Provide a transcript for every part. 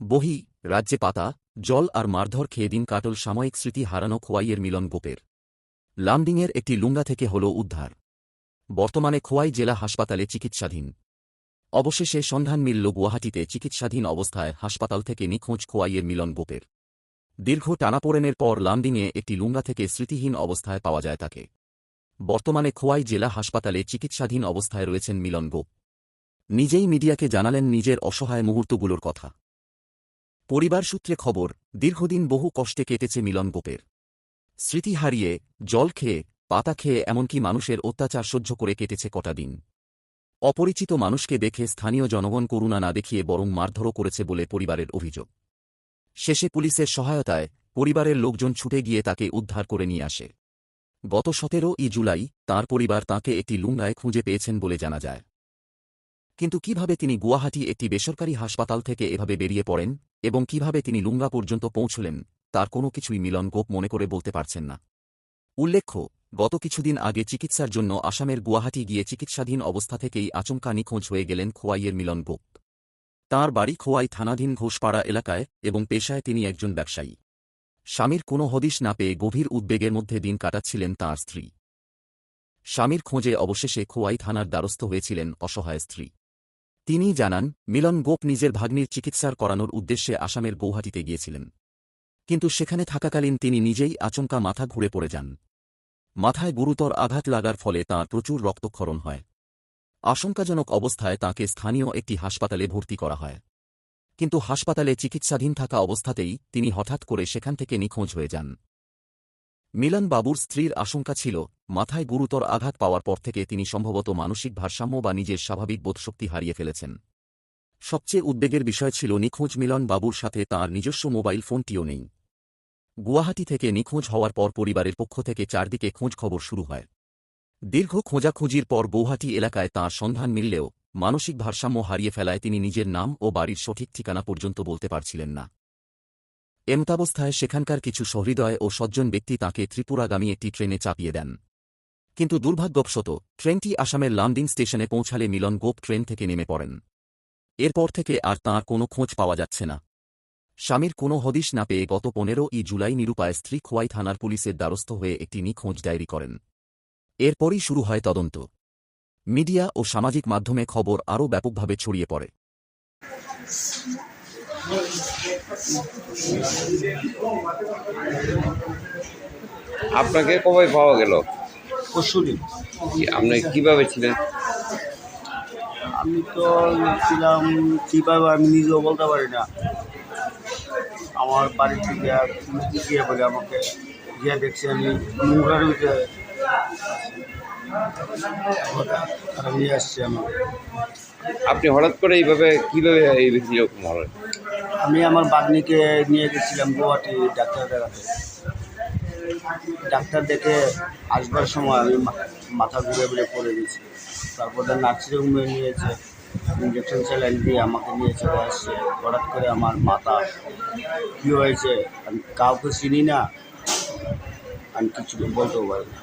বহি, রাজ্যে পাতা, জল আর মারধর খেয়ে দিন কাটল সাময়িক স্মৃতি হারানো খোয়াইয়ের মিলন গোপের। লামডিংয়ের একটি লুঙ্গা থেকে হল উদ্ধার। বর্তমানে খোয়াই জেলা হাসপাতালে চিকিৎসাধীন। অবশেষে সন্ধান মিলল গুয়াহাটিতে চিকিৎসাধীন অবস্থায় হাসপাতাল থেকে নিখোঁজ খোয়াইয়ের মিলন গোপের। দীর্ঘ টানাপোড়েনের পর লামডিংয়ে একটি লুঙ্গা থেকে স্মৃতিহীন অবস্থায় পাওয়া যায় তাকে। বর্তমানে খোয়াই জেলা হাসপাতালে চিকিৎসাধীন অবস্থায় রয়েছেন মিলন গোপ। নিজেই মিডিয়াকে জানালেন নিজের অসহায় মুহূর্তগুলোর কথা। পরিবার সূত্রে খবর, দীর্ঘদিন বহু কষ্টে কেটেছে মিলন গোপের। স্মৃতি হারিয়ে, জল খেয়ে, পাতা খেয়ে এমনকি মানুষের অত্যাচার সহ্য করে কেটেছে কটা দিন। অপরিচিত মানুষকে দেখে স্থানীয় জনগণ করুণা না দেখিয়ে বরং মারধরও করেছে বলে পরিবারের অভিযোগ। শেষে পুলিশের সহায়তায় পরিবারের লোকজন ছুটে গিয়ে তাকে উদ্ধার করে নিয়ে আসে। গত 17 জুলাই তাঁর পরিবার তাঁকে একটি লুঙ্গায় খুঁজে পেয়েছেন বলে জানা যায়। কিন্তু কিভাবে তিনি গুয়াহাটি একটি বেসরকারি হাসপাতাল থেকে এভাবে বেরিয়ে পড়েন এবং কিভাবে তিনি লুঙ্গা পর্যন্ত পৌঁছলেন তার কোনো কিছুই মিলন গোপ মনে করে বলতে পারছেন না। উল্লেখ্য, গত কিছুদিন আগে চিকিৎসার জন্য আসামের গুয়াহাটি গিয়ে চিকিৎসাধীন অবস্থা থেকেই আচমকা নিখোঁজ হয়ে গেলেন খোয়াইয়ের মিলন গোপ। তাঁর বাড়ি খোয়াই থানাধীন ঘোষপাড়া এলাকায় এবং পেশায় তিনি একজন ব্যবসায়ী। স্বামীর কোনো হদিশ না পেয়ে গভীর উদ্বেগের মধ্যে দিন কাটাচ্ছিলেন তাঁর স্ত্রী। স্বামীর খোঁজে অবশেষে খোয়াই থানার দ্বারস্থ হয়েছিলেন অসহায় স্ত্রী। তিনি জানান, মিলন গোপ নিজের ভাগ্নির চিকিৎসার করানোর উদ্দেশ্যে আসামের গৌহাটিতে গিয়েছিলেন। কিন্তু সেখানে থাকাকালীন তিনি নিজেই আচমকা মাথা ঘুরে পড়ে যান। মাথায় গুরুতর আঘাত লাগার ফলে তাঁর প্রচুর রক্তক্ষরণ হয়। আশঙ্কাজনক অবস্থায় তাঁকে স্থানীয় একটি হাসপাতালে ভর্তি করা হয়। কিন্তু হাসপাতালে চিকিৎসাধীন থাকা অবস্থাতেই তিনি হঠাৎ করে সেখান থেকে নিখোঁজ হয়ে যান। মিলন বাবুর স্ত্রীর আশঙ্কা ছিল, মাথায় গুরুতর আঘাত পাওয়ার পর থেকে তিনি সম্ভবত মানসিক ভারসাম্য বা নিজের স্বাভাবিক বোধশক্তি হারিয়ে ফেলেছেন। সবচেয়ে উদ্বেগের বিষয় ছিল নিখোঁজ মিলন বাবুর সাথে তাঁর নিজস্ব মোবাইল ফোনটিও নেই। গুয়াহাটি থেকে নিখোঁজ হওয়ার পর পরিবারের পক্ষ থেকে চারদিকে খোঁজ খবর শুরু হয়। দীর্ঘ খোঁজাখুঁজির পর গৌহাটি এলাকায় তাঁর সন্ধান মিললেও মানসিক ভারসাম্য হারিয়ে ফেলায় তিনি নিজের নাম ও বাড়ির সঠিক ঠিকানা পর্যন্ত বলতে পারছিলেন না। এমতাবস্থায় সেখানকার কিছু সহৃদয় ও সজ্জন ব্যক্তি তাঁকে ত্রিপুরাগামী একটি ট্রেনে চাপিয়ে দেন। কিন্তু দুর্ভাগ্যবশত ট্রেনটি আসামের লামডিং স্টেশনে পৌঁছালে মিলন গোপ ট্রেন থেকে নেমে পড়েন। এরপর থেকে আর তাঁর কোনো খোঁজ পাওয়া যাচ্ছে না। স্বামীর কোনো হদিশ না পেয়ে গত 15 জুলাই নিরুপায় স্ত্রী খোয়াই থানার পুলিশের দ্বারস্থ হয়ে একটি নিখোঁজ ডায়েরি করেন। এরপরই শুরু হয় তদন্ত। মিডিয়া ও সামাজিক মাধ্যমে খবর আরও ব্যাপকভাবে ছড়িয়ে পড়ে। আপনাকে কবে পাওয়া গেল? পরশুদিন। আপনি কিভাবে ছিলেন? আমি তো ছিলাম কীভাবে আমি নিজেও বলতে পারি না। আমার বাড়ি থেকে গিয়ে বলে আমাকে গিয়ে দেখছি আমি নোংরার ভিতরে নিয়ে আসছি। আপনি হঠাৎ করে এইভাবে কিভাবে এই এরকম হলেন? আমি আমার বাগনিকে নিয়ে গেছিলাম গুয়াহাটি ডাক্তার দেখাতে। ডাক্তার দেখে আসবার সময় আমি মাথা ঘুরে পড়ে গেছি। তারপরে নার্সিংহোমে নিয়েছে, ইঞ্জেকশন স্যালাইন দিয়ে আমাকে নিয়ে চলে আসছে। হঠাৎ করে আমার মাথা কী হয়েছে আমি কাউকে চিনি না, আমি কিছু বলতেও পারি না।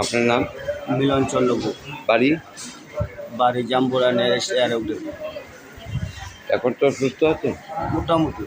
আপনার নাম? মিলন চন্দ্র গোপ। বাড়ি জাম্বুরা নেরেস্ট এয়ারে উঠে। এখন তো সুস্থ আছেন? মোটামুটি।